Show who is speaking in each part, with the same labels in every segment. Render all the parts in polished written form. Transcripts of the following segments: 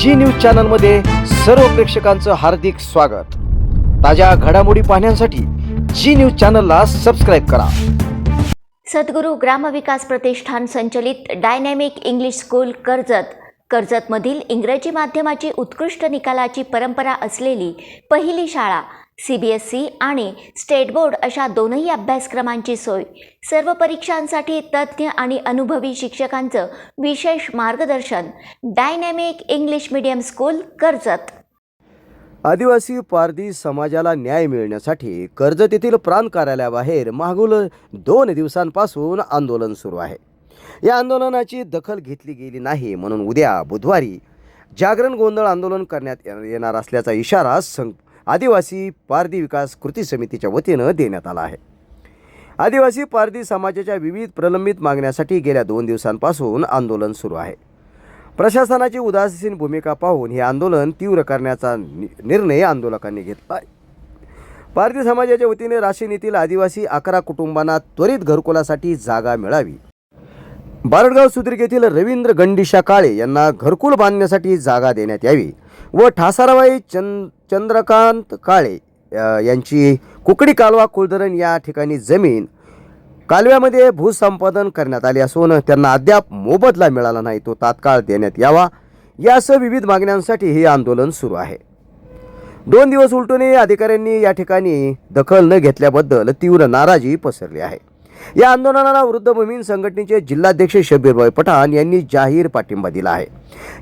Speaker 1: जी news चॅनलमध्ये सर्व प्रेक्षकांचं हार्दिक स्वागत। ताज्या घडामोडी पाहण्यासाठी जी न्यूज चॅनलला सबस्क्राइब करा।
Speaker 2: सद्गुरू ग्रामविकास प्रतिष्ठान संचलित डायनॅमिक इंग्लिश स्कूल कर्जतमधील इंग्रजी माध्यमाची उत्कृष्ट निकालाची परंपरा असलेली पहिली शाळा CBSE आणि स्टेट बोर्ड अशा दोनही अभ्यासक्रमांची सोय, सर्व परीक्षांसाठी तज्ज्ञ आणि अनुभवी शिक्षकांचं विशेष मार्गदर्शन। Dynamic English medium school Karjat.
Speaker 1: आदिवासी पारधी समाजाला न्याय मिळण्यासाठी कर्जत येथील प्रांत कार्यालयाबाहेर मागील 2 दिवसांपासून आंदोलन सुरू आहे। या आंदोलनाची दखल घेतली गेली नाही म्हणून उद्या बुधवारी जागरण गोंधळ आंदोलन करण्यात येणार असल्याचा इशारा आदिवासी पारधी विकास कृती समितीच्या वतीनं देण्यात आला आहे। आदिवासी पारधी समाजाच्या विविध प्रलंबित मागण्यासाठी गेल्या 2 दिवसांपासून आंदोलन सुरू आहे। प्रशासनाची उदासीन भूमिका पाहून हे आंदोलन तीव्र करण्याचा निर्णय आंदोलकांनी घेतला आहे। पारधी समाजाच्या वतीने राशीन येथील आदिवासी 11 कुटुंबांना त्वरित घरकुलासाठी जागा मिळावी, बारडगाव सुद्रिक येथील रवींद्र गंडीशा काळे यांना घरकुल बांधण्यासाठी जागा देण्यात यावी व ठासाराबाई चंद्रकांत काळे यांची कुकडी कालवा कुळधरण या ठिकाणी जमीन कालव्यामध्ये भूसंपादन करण्यात आले असून त्यांना अद्याप मोबदला मिळाला नाही, तो तात्काळ देण्यात यावा यासह विविध मागण्यांसाठी हे आंदोलन सुरू आहे। 2 दिवस उलटूनही अधिकाऱ्यांनी या ठिकाणी दखल न घेतल्याबद्दल तीव्र नाराजी पसरली आहे। या आंदोलनाला वृद्ध भूमिहीन संघटनेचे जिल्हाध्यक्ष शब्बीरभाई पठाण यांनी जाहीर पाठिंबा दिला आहे।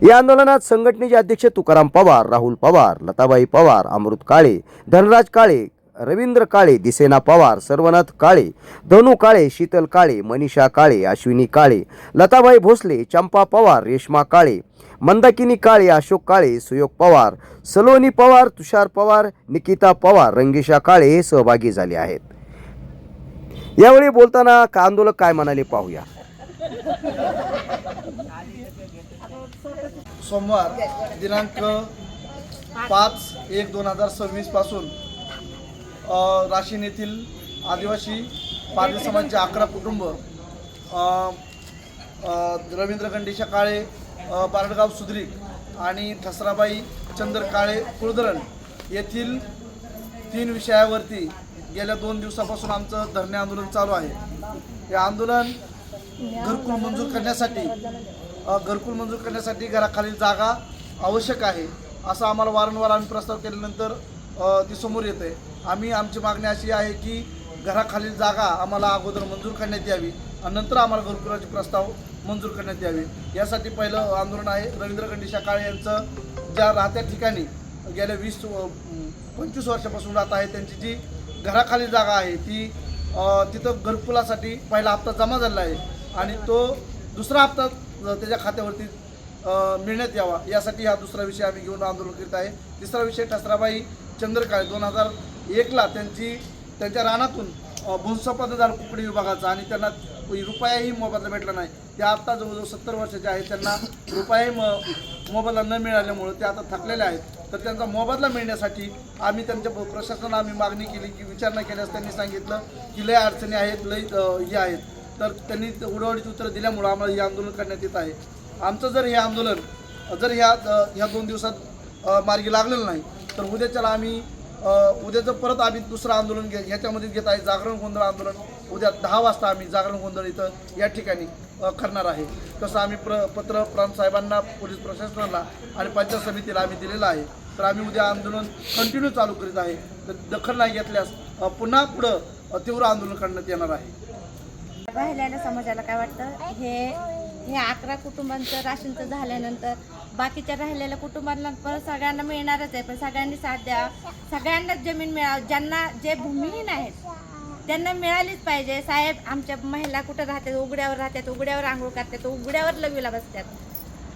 Speaker 1: या आंदोलनात संघटनेचे अध्यक्ष तुकाराम पवार, राहुल पवार, लताबाई पवार, अमृत काळे, धनराज काळे, रवींद्र काळे, दिसेना पवार, सर्वनाथ काळे, धनु काळे, शीतल काळे, मनीषा काळे, अश्विनी काळे, लताबाई भोसले, चंपा पवार, रेश्मा काळे, मंदाकिनी काळे, अशोक काळे, सुयोग पवार, सलोनी पवार, तुषार पवार, निकिता पवार, रंगेशा काळे हे सहभागी झाले आहेत। यावेळी बोलताना आंदोलक काय म्हणाले पाहूया।
Speaker 3: सोमवार दिनांक 5/1/2026 पासून राशीन येथील आदिवासी पारधी समाजाचे 11 कुटुंब रवींद्र गंडीशा काळे, बारडगाव सुद्रिक आणि ठसराबाई चंद्र काळे कुळधरण येथील 3 विषयावरती गेल्या 2 दिवसापासून आमचं धरणे आंदोलन चालू आहे। हे आंदोलन घरकुल मंजूर करण्यासाठी घराखालील जागा आवश्यक आहे असं आम्हाला वारंवार आम्ही प्रस्ताव केल्यानंतर ती समोर येते। आमची मागणी अशी आहे की घराखालील जागा आम्हाला अगोदर मंजूर करण्यात यावी आणि नंतर आम्हाला घरकुलाचे प्रस्ताव मंजूर करण्यात यावे। यासाठी पहिलं आंदोलन आहे रवींद्र गंडीशा काळे यांचं ज्या राहत्या ठिकाणी गेल्या 20-25 वर्षापासून राहत आहे, त्यांची जी घराखाली जागा आहे ती तिथं घरकुलासाठी पहिला हप्ता जमा झाला आहे आणि तो दुसरा हप्ता त्याच्या खात्यावरती मिळण्यात यावा यासाठी हा दुसरा विषय आम्ही घेऊन आंदोलन करीत आहे। तिसरा विषय ठसराबाई चंद्रकाळे 2001ला त्यांच्या रानातून भूसंपादन झालं कुकडी विभागाचा आणि त्यांना रुपयाही मोबदला भेटला नाही। ते आता जवळजवळ 70 वर्षाचे आहेत, त्यांना रुपयाही मोबदला न मिळाल्यामुळे ते आता थकलेले आहेत। तर त्यांचा मोबदला मिळण्यासाठी आम्ही त्यांच्या प्रशासनाला आम्ही मागणी केली की विचारणा केल्यास त्यांनी सांगितलं की लय अडचणी आहेत, लय हे आहेत। तर त्यांनी उडवडीची उत्तरं दिल्यामुळं आम्हाला हे आंदोलन करण्यात येत आहे। आमचं जर हे आंदोलन जर ह्या 2 दिवसात मार्गी लागलेलं नाही तर उद्याच्याला आम्ही उद्याचं परत आम्ही दुसरं आंदोलन ह्याच्यामध्ये घेत आहे। जागरण गोंधळ आंदोलन उद्या 10 वाजता आम्ही जागरण गोंधळ इथं या ठिकाणी करणार आहे। तसं आम्ही पत्र प्रांत साहेबांना, पोलीस प्रशासनाला आणि पंचायत समितीला आम्ही दिलेलं आहे। तर आम्ही उद्या आंदोलन कंटिन्यू चालू करीत आहे। तर दखल नाही घेतल्यास पुन्हा पुढं तीव्र आंदोलन करण्यात येणार आहे।
Speaker 4: राहिलेल्या समाजाला काय वाटतं, हे 11 कुटुंबांचं राशीनचं झाल्यानंतर बाकीच्या राहिलेल्या कुटुंबांना परत सगळ्यांना मिळणारच आहे, पण सगळ्यांनी साथ द्या, सगळ्यांनाच जमीन मिळावी। ज्यांना जे भूमिहीन आहेत त्यांना मिळालीच पाहिजे। साहेब, आमच्या महिला कुठं राहतात, उघड्यावर राहतात, उघड्यावर आंघोळ करतात, उघड्यावर लघवीला बसतात।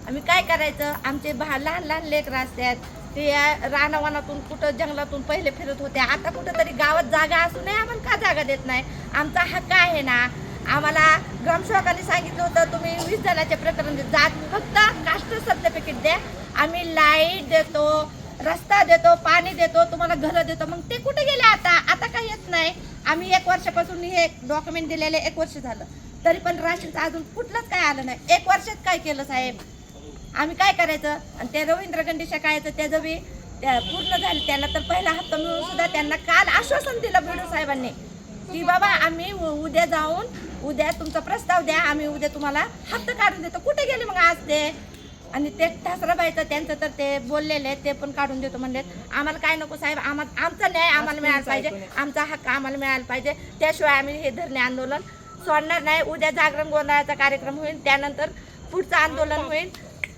Speaker 4: आम्ही काय करायचं? आमचे लहान लहान लेकरं असतात, ते रानावनातून कुठं जंगलातून पहिले फिरत होते, आता कुठं तरी गावात जागा असूनही आम्हाला का जागा देत नाही? आमचा हक्क आहे ना। आम्हाला ग्रामसेवकांनी सांगितलं होतं तुम्ही 20 जणांचे प्रकरण जात फक्त कास्ट सर्टिफिकेट द्या, आम्ही लाईट देतो, रस्ता देतो, पाणी देतो, तुम्हाला घरं देतो। मग ते कुठे गेले? आता काही येत नाही। आम्ही 1 वर्षापासून हे डॉक्युमेंट दिलेले 1 वर्ष झालं, तरी पण राशीनचं अजून कुठलंच काय आलं नाही। 1 वर्षात काय केलं साहेब? आम्ही काय करायचं? आणि ते रवींद्र गंडी शाळेचं त्याचं बी पूर्ण झालं, त्याला तर पहिला हप्ता मिळून सुद्धा त्यांना काल आश्वासन दिलं बीडू साहेबांनी की बाबा आम्ही उद्या जाऊन उद्या तुमचा प्रस्ताव द्या, आम्ही उद्या तुम्हाला हप्ता काढून देतो. कुठे गेले मग आज ते? आणि ते ठासराबाईचं त्यांचं तर ते बोललेले ते पण काढून देतो म्हणले. आम्हाला काय नको साहेब, आमचा न्याय आम्हाला मिळायला पाहिजे, आमचा हक्क आम्हाला मिळायला पाहिजे, त्याशिवाय आम्ही हे धरणे आंदोलन सोडणार नाही. उद्या जागरण गोंधळाचा कार्यक्रम होईल, त्यानंतर पुढचं आंदोलन होईल.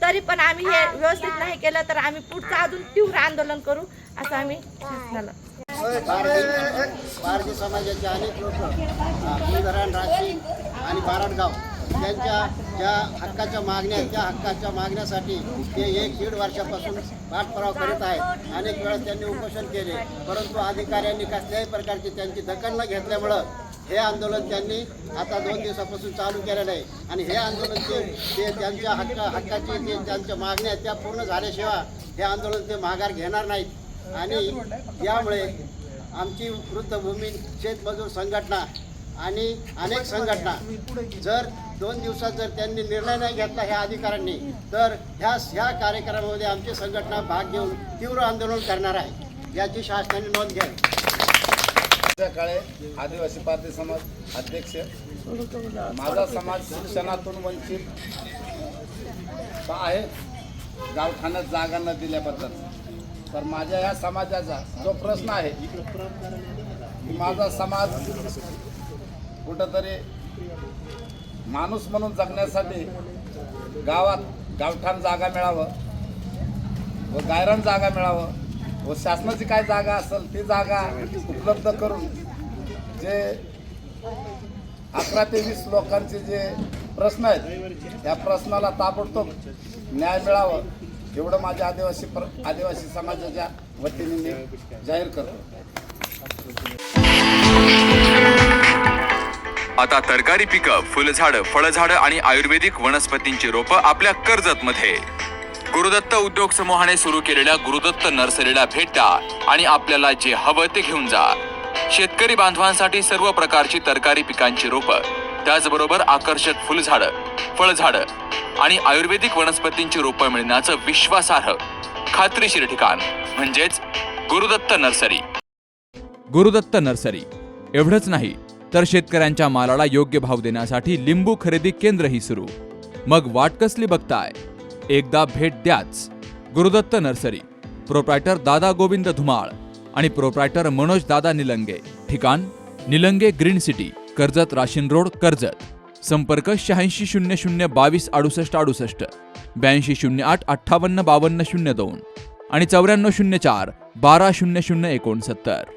Speaker 4: तरी पण आम्ही हे व्यवस्थित नाही केलं तर आम्ही पुढचं अजून तीव्र आंदोलन करू असं आम्ही शासनाला.
Speaker 5: पारधी समाजाचे अनेक लोक गुलधरण, राशी आणि बारडगाव त्यांच्या ज्या हक्काच्या मागण्या त्या हक्काच्या मागण्यासाठी ते 1-1.5 वर्षापासून पाठपुरावा करीत आहेत. अनेक वेळा त्यांनी उपोषण केले, परंतु अधिकाऱ्यांनी कसल्याही प्रकारची त्यांची दखल न घेतल्यामुळं हे आंदोलन त्यांनी आता 2 दिवसापासून चालू केलेलं आहे. आणि हे आंदोलन ते त्यांच्या हक्काची जे त्यांच्या मागण्या आहेत त्या पूर्ण झाल्याशिवाय हे आंदोलन ते माघार घेणार नाहीत. आणि यामुळे आमची वृद्धभूमी शेतमजूर संघटना आणि अनेक संघटना जर 2 दिवसात जर त्यांनी निर्णय नाही घेतला ह्या अधिकाऱ्यांनी तर ह्या कार्यक्रमामध्ये आमची संघटना भाग घेऊन तीव्र आंदोलन करणार आहे, याची शासनाने नोंद घ्यावी.
Speaker 6: काळे आदिवासी पारधी समाज अध्यक्ष. माझा समाज शिक्षणातून वंचित आहे गावठाण्यात जागा न दिल्याबद्दल. तर माझ्या या समाजाचा जो प्रश्न आहे की माझा समाज कुठंतरी माणूस म्हणून जगण्यासाठी गावठाण जागा मिळावं व गायरान जागा मिळावं व शासनाची काय जागा असेल ती जागा उपलब्ध करून जे 11 ते 20 लोकांचे जे प्रश्न आहेत त्या प्रश्नाला ताबडतोब न्याय मिळावं एवढं माझ्या आदिवासी समाजाच्या वतीने मी जाहीर करतो.
Speaker 7: आता तरकारी पिकं, फुलझाडं, फळझाडं आणि आयुर्वेदिक वनस्पतींची रोपं आपल्या कर्जतमध्ये. गुरुदत्त उद्योग समूहाने सुरू केलेल्या गुरुदत्त नर्सरीला भेट द्या आणि आपल्याला जे हवं ते घेऊन जा. शेतकरी बांधवांसाठी सर्व प्रकारची तरकारी पिकांची रोपं, त्याचबरोबर आकर्षक फुलझाडं, फळझाडं आणि आयुर्वेदिक वनस्पतींची रोपं मिळण्याचं विश्वासार्ह खात्रीशीर ठिकाण म्हणजेच गुरुदत्त नर्सरी.
Speaker 8: गुरुदत्त नर्सरी एवढंच नाही तर शेतकऱ्यांच्या मालाला योग्य भाव देण्यासाठी लिंबू खरेदी केंद्रही सुरू. मग वाट कसली बघताय? एकदा भेट द्याच. गुरुदत्त नर्सरी, प्रोप्रायटर दादा गोविंद धुमाळ आणि प्रोप्रायटर मनोज दादा निलंगे. ठिकाण निलंगे ग्रीन सिटी, कर्जत राशीन रोड, कर्जत. संपर्क 8600 22 68 68, 8208 58 52 02 आणि 9404 12 00 69.